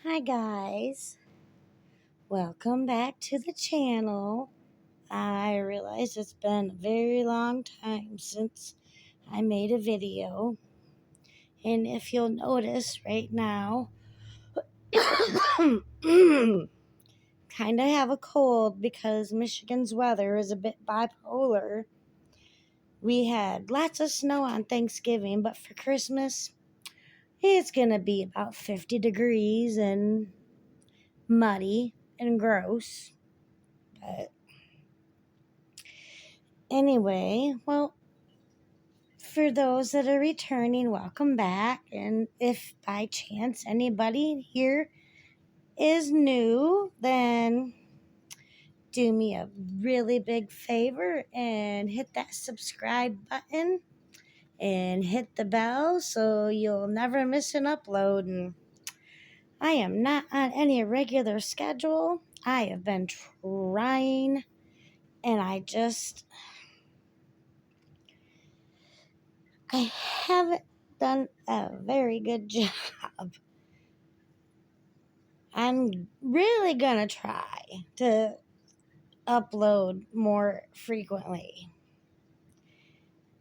Hi guys, welcome back to the channel. I realize it's been a very long time since I made a video, and if you'll notice right now, kind of have a cold because Michigan's weather is a bit bipolar. We had lots of snow on Thanksgiving, but for Christmas, it's gonna be about 50 degrees and muddy and gross. But anyway, well, for those that are returning, welcome back. And if by chance anybody here is new, then do me a really big favor and hit that subscribe button and hit the bell so you'll never miss an upload. And I am not on any regular schedule. I have been trying, and I haven't done a very good job. I'm really gonna try to upload more frequently.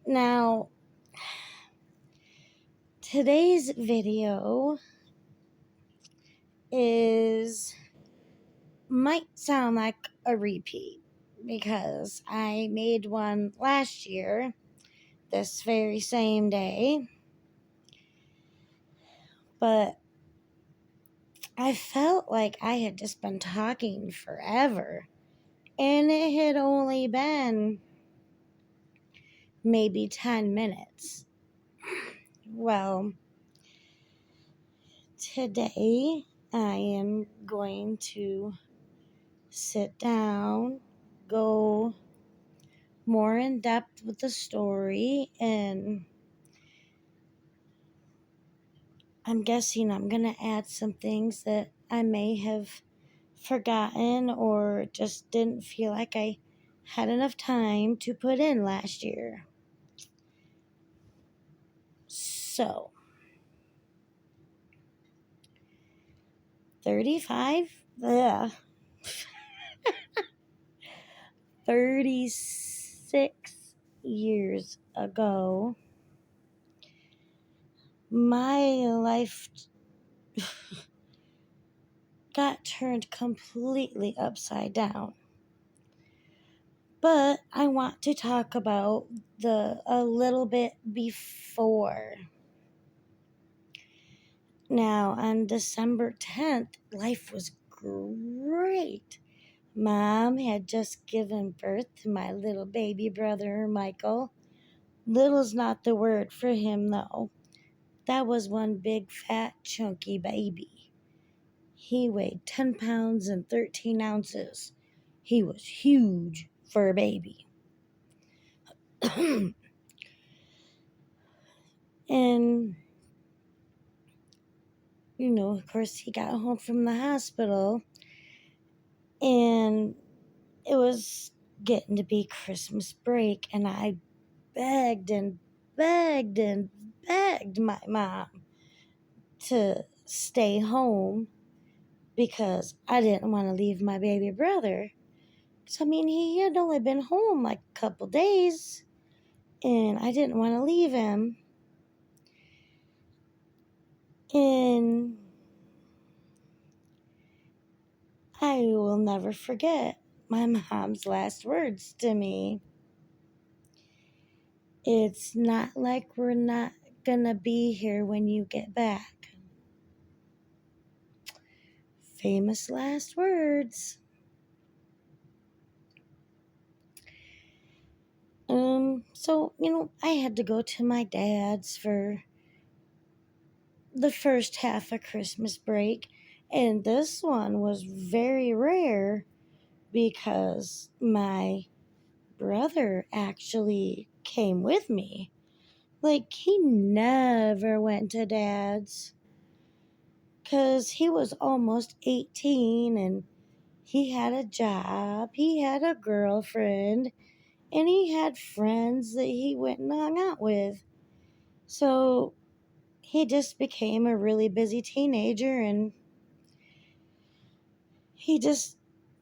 Now, today's video might sound like a repeat because I made one last year this very same day, but I felt like I had just been talking forever, and it had only been maybe 10 minutes. Well, today I am going to sit down, go more in depth with the story, and I'm guessing I'm going to add some things that I may have forgotten or just didn't feel like I had enough time to put in last year. So, 35? Ugh. 36 years ago, my life got turned completely upside down. But I want to talk about a little bit before. Now, on December 10th, life was great. Mom had just given birth to my little baby brother, Michael. Little's not the word for him, though. That was one big, fat, chunky baby. He weighed 10 pounds and 13 ounces. He was huge for a baby. And, of course, he got home from the hospital, and it was getting to be Christmas break, and I begged and begged and begged my mom to stay home because I didn't want to leave my baby brother. So, he had only been home like a couple days, and I didn't want to leave him. And I will never forget my mom's last words to me. It's not like we're not gonna be here when you get back. Famous last words. So, I had to go to my dad's for the first half of Christmas break, and this one was very rare because my brother actually came with me. Like, he never went to dad's because he was almost 18 and he had a job, he had a girlfriend, and he had friends that he went and hung out with. So he just became a really busy teenager, and he just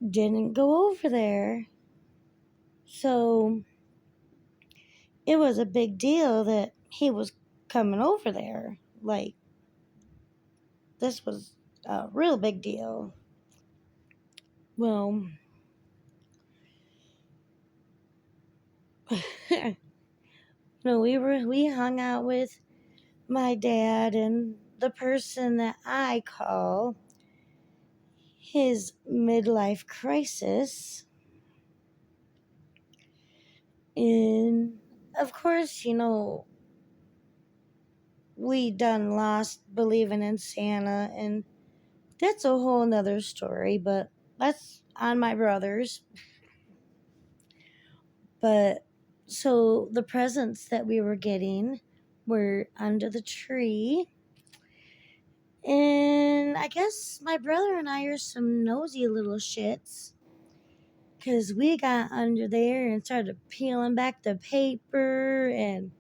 didn't go over there. So it was a big deal that he was coming over there. Like, this was a real big deal. Well, no, we hung out with my dad and the person that I call his midlife crisis. And of course, we done lost believing in Santa, and that's a whole nother story, but that's on my brothers. But so the presents that we were getting were under the tree. And I guess my brother and I are some nosy little shits, because we got under there and started peeling back the paper and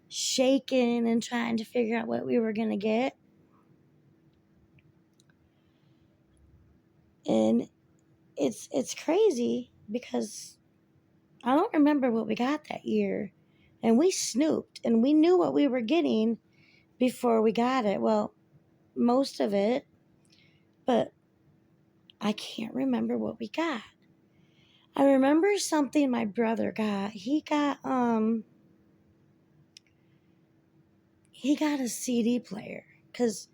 shaking and trying to figure out what we were going to get. And it's crazy because I don't remember what we got that year. And we snooped and we knew what we were getting before we got it. Well, most of it, but I can't remember what we got. I remember something my brother got. He got a CD player, cuz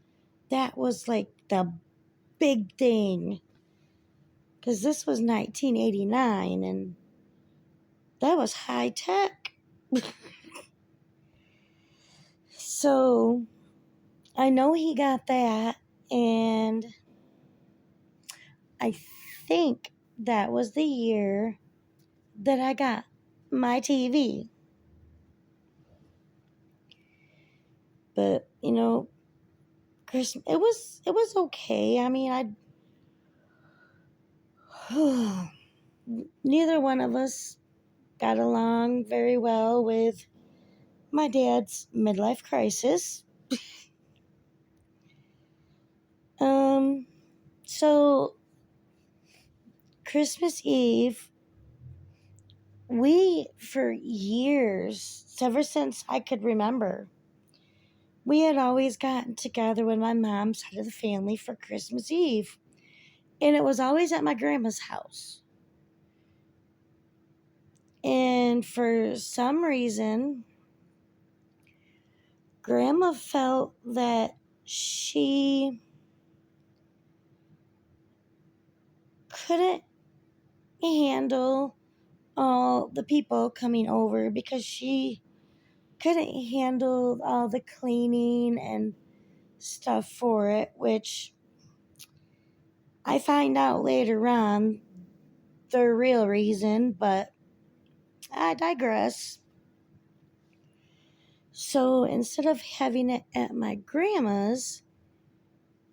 that was like the big thing. Cuz this was 1989 and that was high tech. So, I know he got that, and I think that was the year that I got my TV. But, Christmas, it was okay. I mean, neither one of us got along very well with my dad's midlife crisis. So Christmas Eve, we, for years, ever since I could remember, we had always gotten together with my mom's side of the family for Christmas Eve. And it was always at my grandma's house. And for some reason, grandma felt that she couldn't handle all the people coming over because she couldn't handle all the cleaning and stuff for it, which I find out later on the real reason, but I digress. So instead of having it at my grandma's,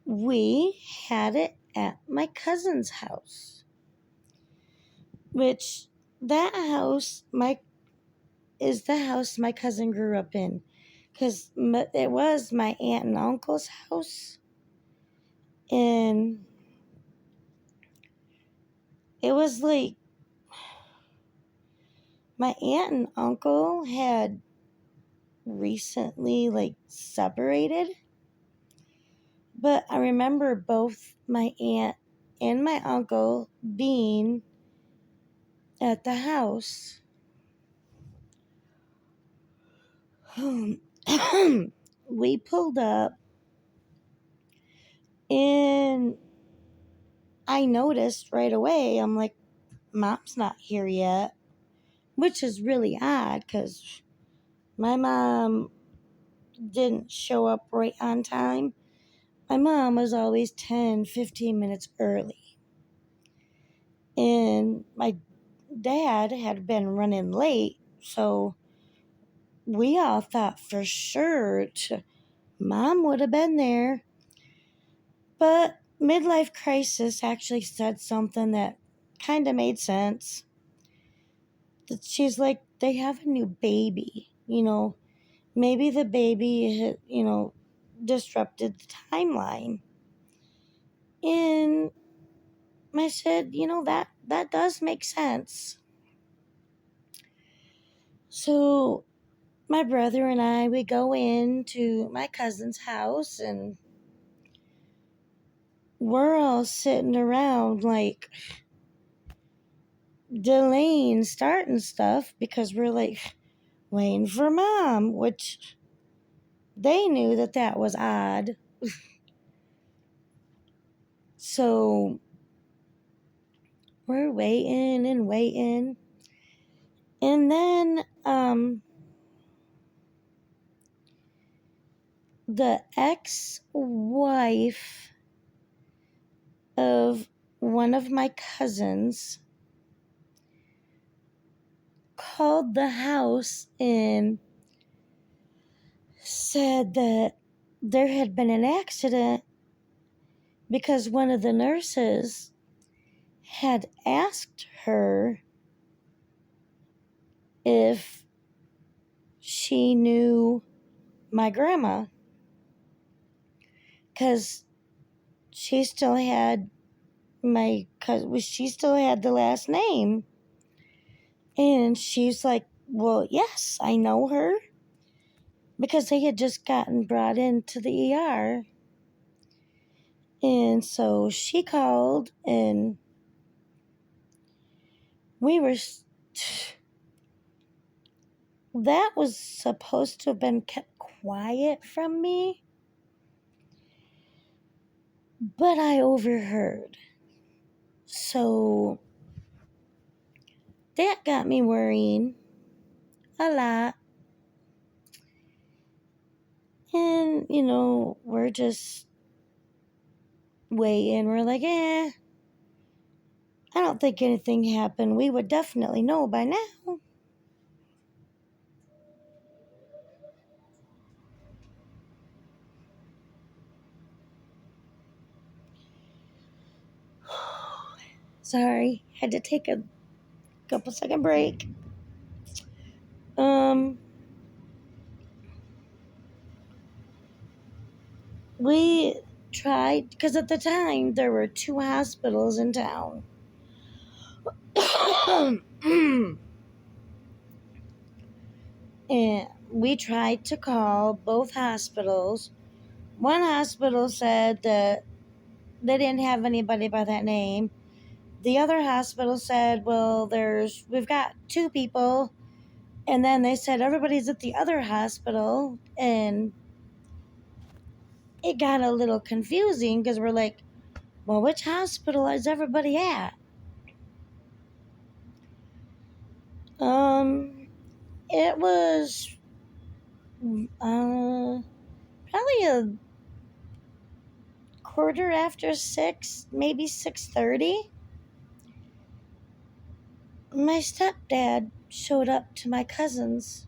we had it at my cousin's house. Which, that house is the house my cousin grew up in. Because it was my aunt and uncle's house. And it was like my aunt and uncle had recently separated. But I remember both my aunt and my uncle being at the house. We pulled up and I noticed right away, I'm like, Mom's not here yet, which is really odd because my mom didn't show up right on time. My mom was always 10, 15 minutes early. And my dad had been running late, so we all thought for sure Mom would have been there. But midlife crisis actually said something that kind of made sense. That she's like, they have a new baby, maybe the baby had, disrupted the timeline. And I said, that does make sense. So my brother and I, we go into my cousin's house and we're all sitting around like delaying starting stuff because we're like waiting for mom, which they knew that was odd. So we're waiting and waiting. And then the ex-wife of one of my cousins called the house and said that there had been an accident because one of the nurses had asked her if she knew my grandma because she still had she still had the last name. And she's like, well, yes, I know her because they had just gotten brought into the ER. And so she called and we were that was supposed to have been kept quiet from me, but I overheard. So that got me worrying a lot. And, we're just waiting. We're like, I don't think anything happened. We would definitely know by now. Sorry, had to take a couple second break. We tried, because at the time there were 2 hospitals in town. And we tried to call both hospitals. One hospital said that they didn't have anybody by that name. The other hospital said, well, we've got 2 people. And then they said everybody's at the other hospital. And it got a little confusing because we're like, well, which hospital is everybody at? It was probably a quarter after 6, maybe 6:30. My stepdad showed up to my cousin's.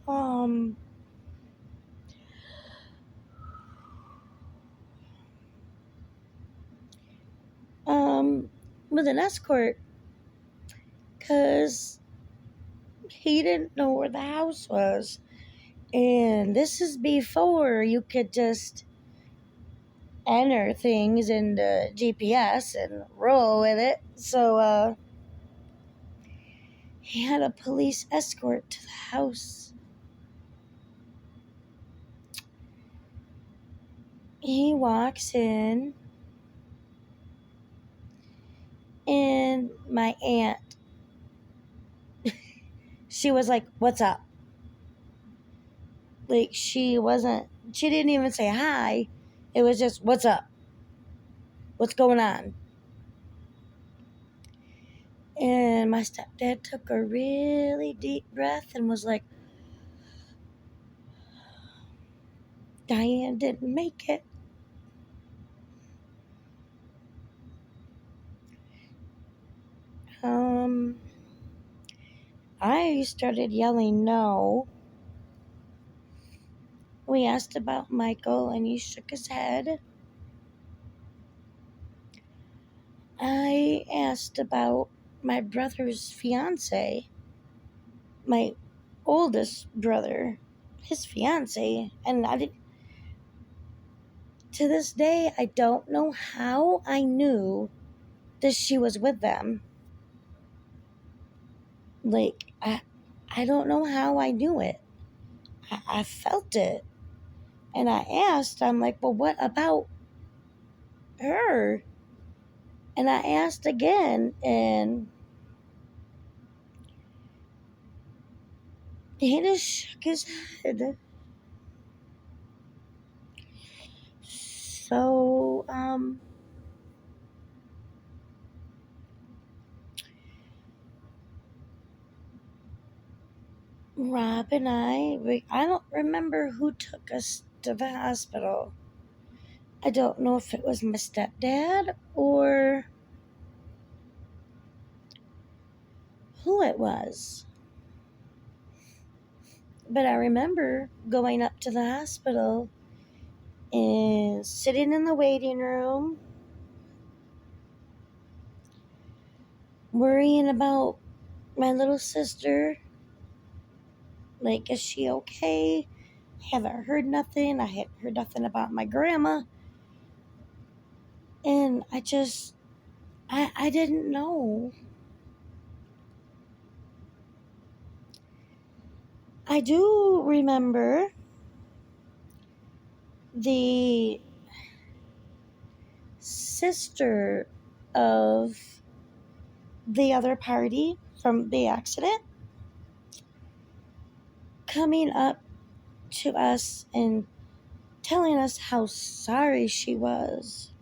Um, with an escort, because he didn't know where the house was. And this is before you could just enter things into GPS and roll with it. So, he had a police escort to the house. He walks in, and my aunt, she was like, what's up? Like, she didn't even say hi. It was just, what's up? What's going on? And my stepdad took a really deep breath and was like, Diane didn't make it. I started yelling no. We asked about Michael and he shook his head. I asked about my brother's fiance my oldest brother, his fiance, and to this day, I don't know how I knew that she was with them. Like, I don't know how I knew it. I felt it. And I asked, I'm like, well, what about her? And I asked again, and he just shook his head. So, Rob and I don't remember who took us to the hospital. I don't know if it was my stepdad or who it was. But I remember going up to the hospital and sitting in the waiting room, worrying about my little sister. Like, is she okay? Haven't heard nothing. I hadn't heard nothing about my grandma. And I didn't know. I do remember the sister of the other party from the accident coming up to us and telling us how sorry she was.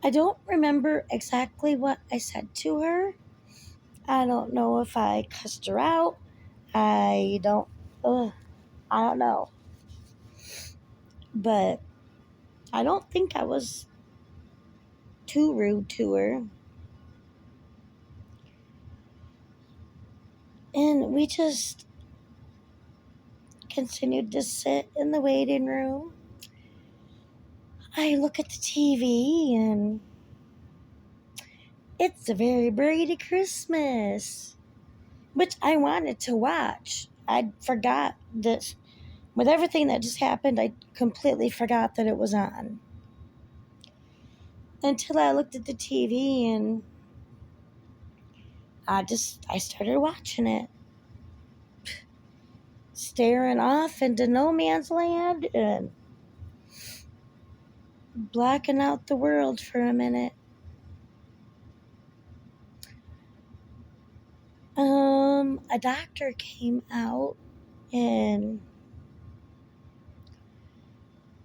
I don't remember exactly what I said to her. I don't know if I cussed her out. I don't ugh, I don't know. But I don't think I was too rude to her. And we just continued to sit in the waiting room. I look at the TV and it's a very Brady Christmas, which I wanted to watch. I forgot that with everything that just happened, I completely forgot that it was on. Until I looked at the TV and I started watching it. Staring off into no man's land and blacking out the world for a minute. A doctor came out and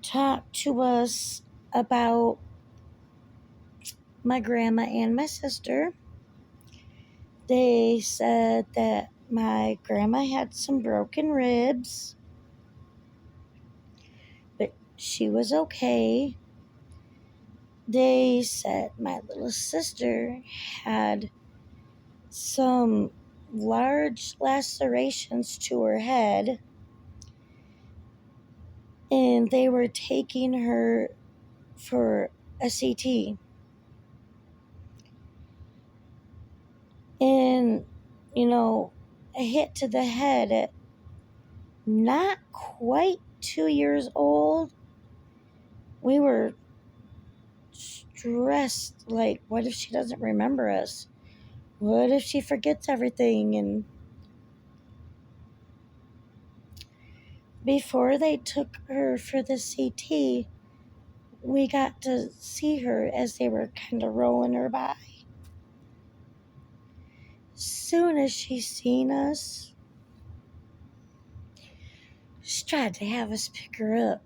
talked to us about my grandma and my sister. They said that my grandma had some broken ribs, but she was okay. They said my little sister had some large lacerations to her head, and they were taking her for a CT. And, a hit to the head at not quite 2 years old. We were stressed. Like, what if she doesn't remember us? What if she forgets everything? And before they took her for the CT, we got to see her as they were kind of rolling her by. Soon as she seen us, she tried to have us pick her up.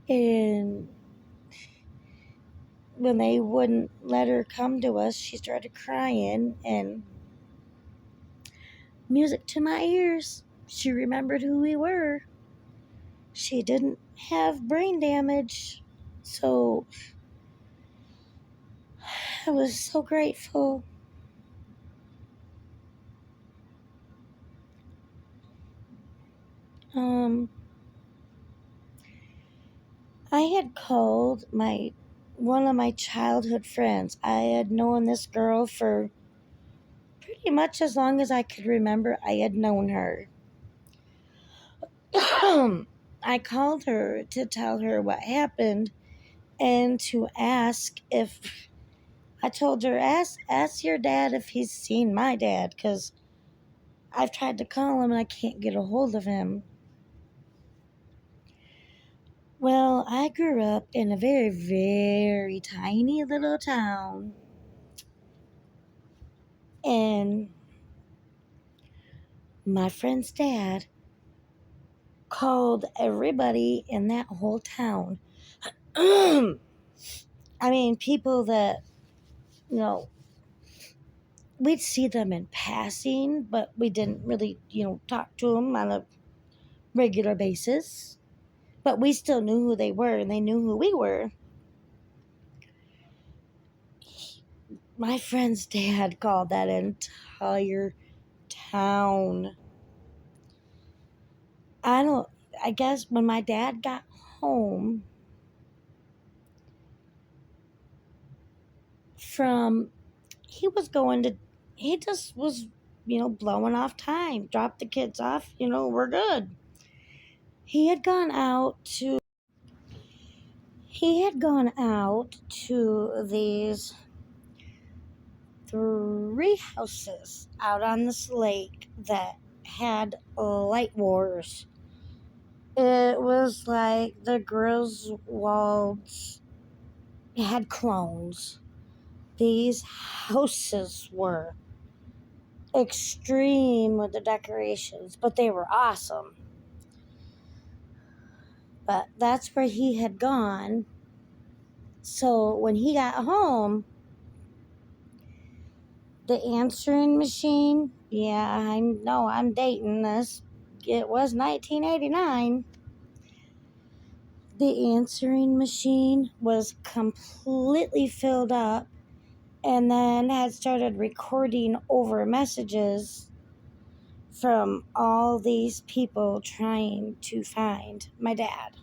And when they wouldn't let her come to us, she started crying, and music to my ears, she remembered who we were. She didn't have brain damage, so I was so grateful. I had called my one of my childhood friends. I had known this girl for pretty much as long as I could remember I had known her. I called her to tell her what happened and to ask if I told her ask your dad if he's seen my dad, because I've tried to call him and I can't get a hold of him. Well, I grew up in a very, very tiny little town, and my friend's dad called everybody in that whole town. I mean, people that, you know, we'd see them in passing, but we didn't really, talk to them on a regular basis. But we still knew who they were, and they knew who we were. My friend's dad called that entire town. I guess when my dad got home from, he just was, blowing off time, dropped the kids off, we're good. He had gone out to, these 3 houses out on this lake that had light wars. It was like the Griswolds had clones. These houses were extreme with the decorations, but they were awesome. But that's where he had gone. So when he got home, the answering machine, yeah, I know I'm dating this. It was 1989. The answering machine was completely filled up and then had started recording over messages from all these people trying to find my dad.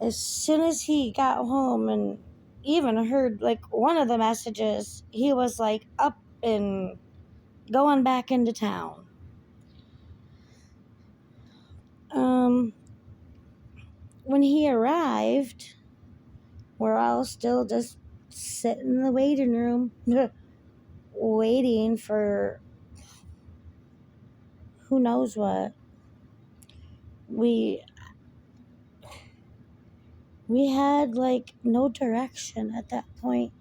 As soon as he got home and even heard like one of the messages, he was like up and going back into town. When he arrived, we're all still just sitting in the waiting room waiting for who knows what. We had like no direction at that point.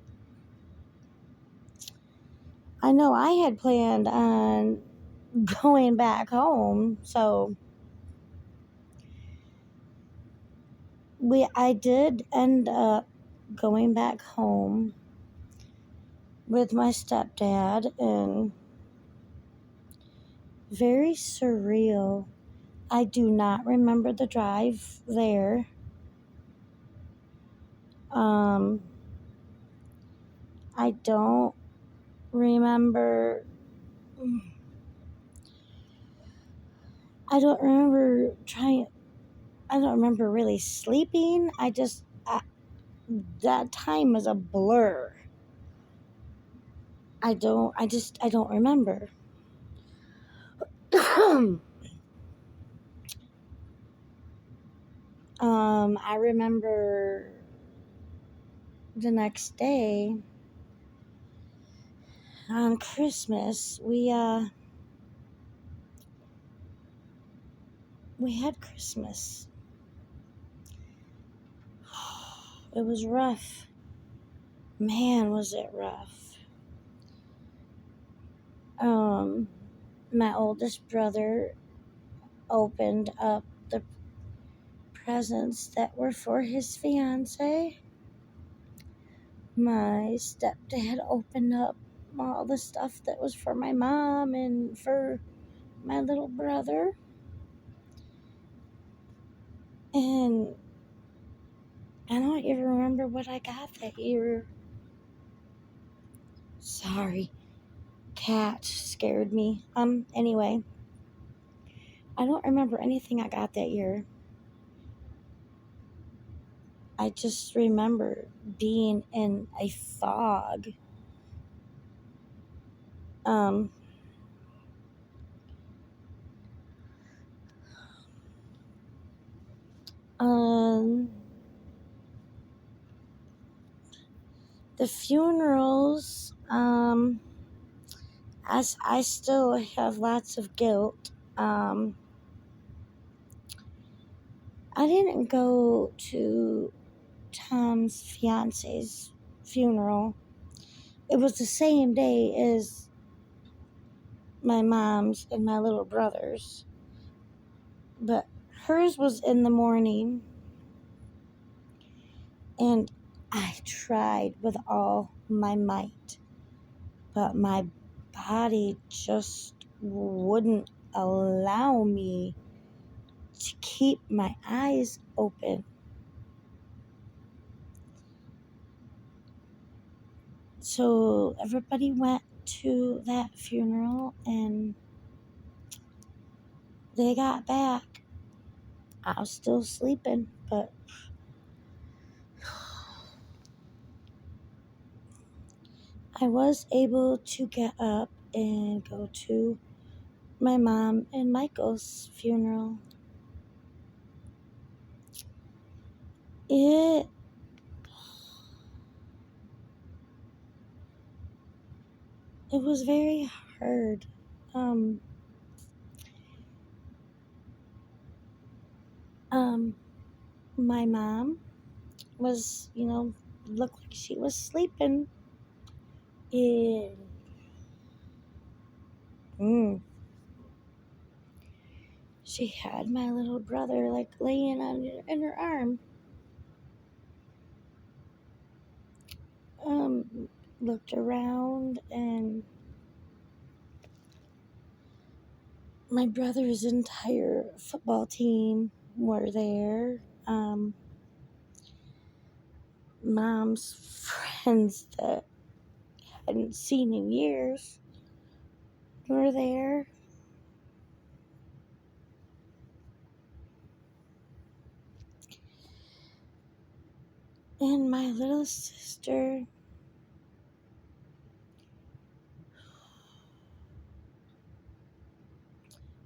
I know I had planned on going back home, so I did end up going back home with my stepdad, and very surreal. I do not remember the drive there. I don't remember. I don't remember really sleeping. That time is a blur. I don't remember. I remember the next day on Christmas, we had Christmas. It was rough. Man, was it rough. My oldest brother opened up the presents that were for his fiance. My stepdad opened up all the stuff that was for my mom and for my little brother. And I don't even remember what I got that year. Sorry. Cat scared me. Anyway. I don't remember anything I got that year. I just remember being in a fog. Um, um, the funerals, as I still have lots of guilt. I didn't go to Tom's fiance's funeral. It was the same day as my mom's and my little brother's, but hers was in the morning, and I tried with all my might, but my body just wouldn't allow me to keep my eyes open. So everybody went to that funeral and they got back. I was still sleeping, but I was able to get up and go to my mom and Michael's funeral. It was very hard. Um, um, my mom was, looked like she was sleeping. And she had my little brother like laying in her arm. Looked around and my brother's entire football team were there. Mom's friends that I hadn't seen in years were there. And my little sister,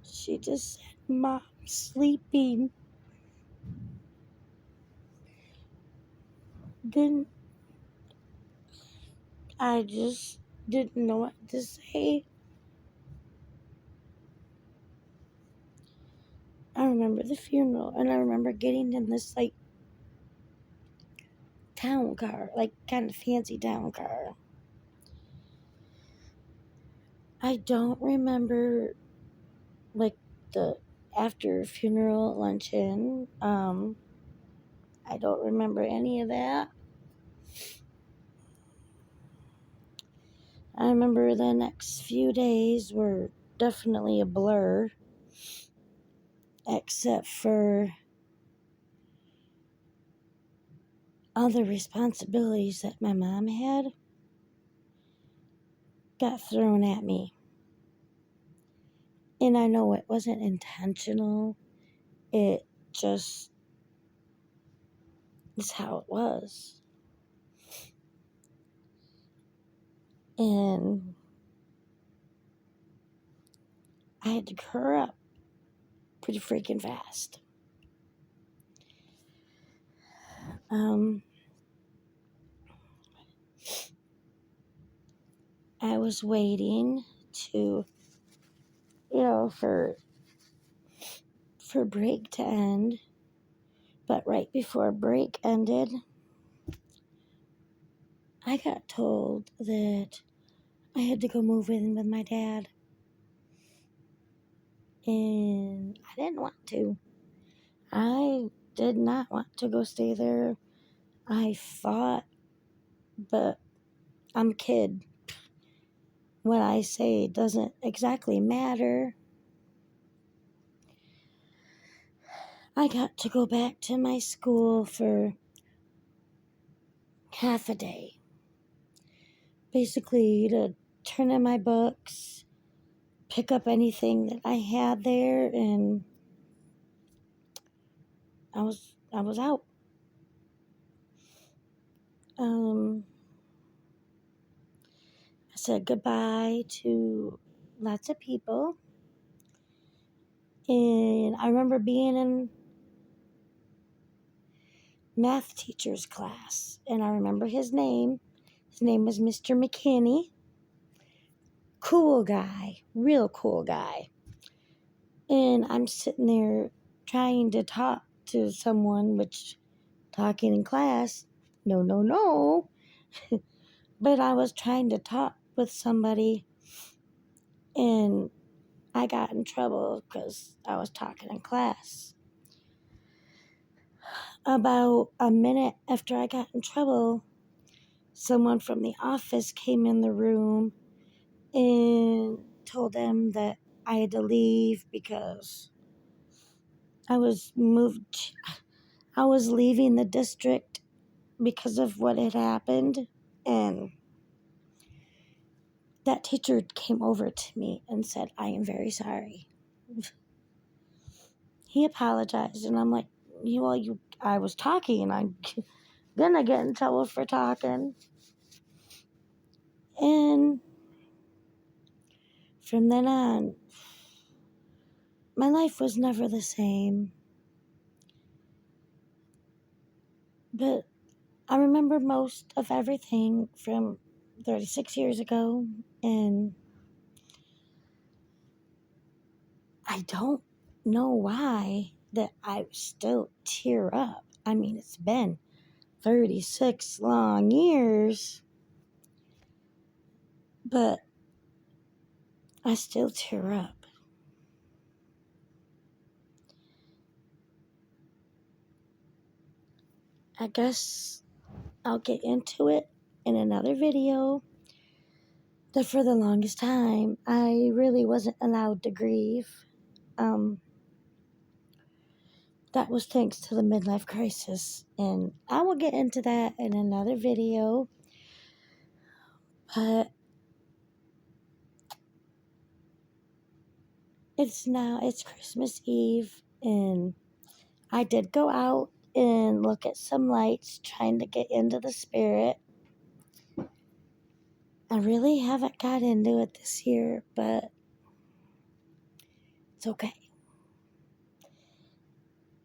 she just said, "Mom, sleeping." Then I just didn't know what to say. I remember the funeral, and I remember getting in this like town car, like kind of fancy town car. I don't remember like the after funeral luncheon. I don't remember any of that. I remember the next few days were definitely a blur, except for all the responsibilities that my mom had got thrown at me. And I know it wasn't intentional, it just is how it was. And I had to grow up pretty freaking fast. I was waiting to, for break to end, but right before break ended, I got told that I had to go move in with my dad, and I didn't want to. I did not want to go stay there. I fought, but I'm a kid. What I say doesn't exactly matter. I got to go back to my school for half a day. Basically, to turn in my books, pick up anything that I had there, and I was out. I said goodbye to lots of people. And I remember being in math teacher's class, and I remember his name. His name was Mr. McKinney. Cool guy, real cool guy. And I'm sitting there trying to talk to someone, which talking in class, no. But I was trying to talk with somebody, and I got in trouble because I was talking in class. About a minute after I got in trouble, someone from the office came in the room and told them that I had to leave because I was leaving the district because of what had happened. And that teacher came over to me and said, "I am very sorry." He apologized, and I'm like, I was talking, and I'm gonna get in trouble for talking. And from then on, my life was never the same. But I remember most of everything from 36 years ago, and I don't know why that I still tear up. I mean, it's been 36 long years, but I still tear up. I guess I'll get into it in another video. That for the longest time, I really wasn't allowed to grieve. That was thanks to the midlife crisis, and I will get into that in another video. But it's Christmas Eve, and I did go out and look at some lights, trying to get into the spirit. I really haven't got into it this year, but it's okay.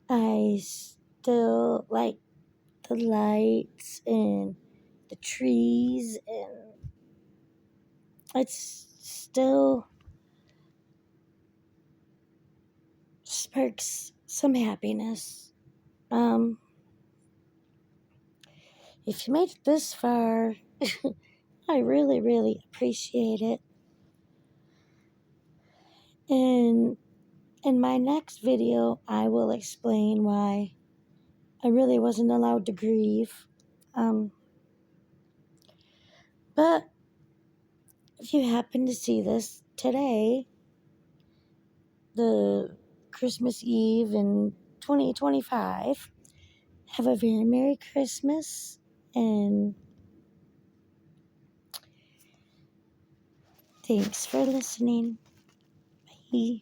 I still like the lights and the trees, and it's still sparks some happiness. If you made it this far, I really, really appreciate it. And in my next video, I will explain why I really wasn't allowed to grieve. But if you happen to see this today, the Christmas Eve in 2025, have a very Merry Christmas, and thanks for listening. Bye.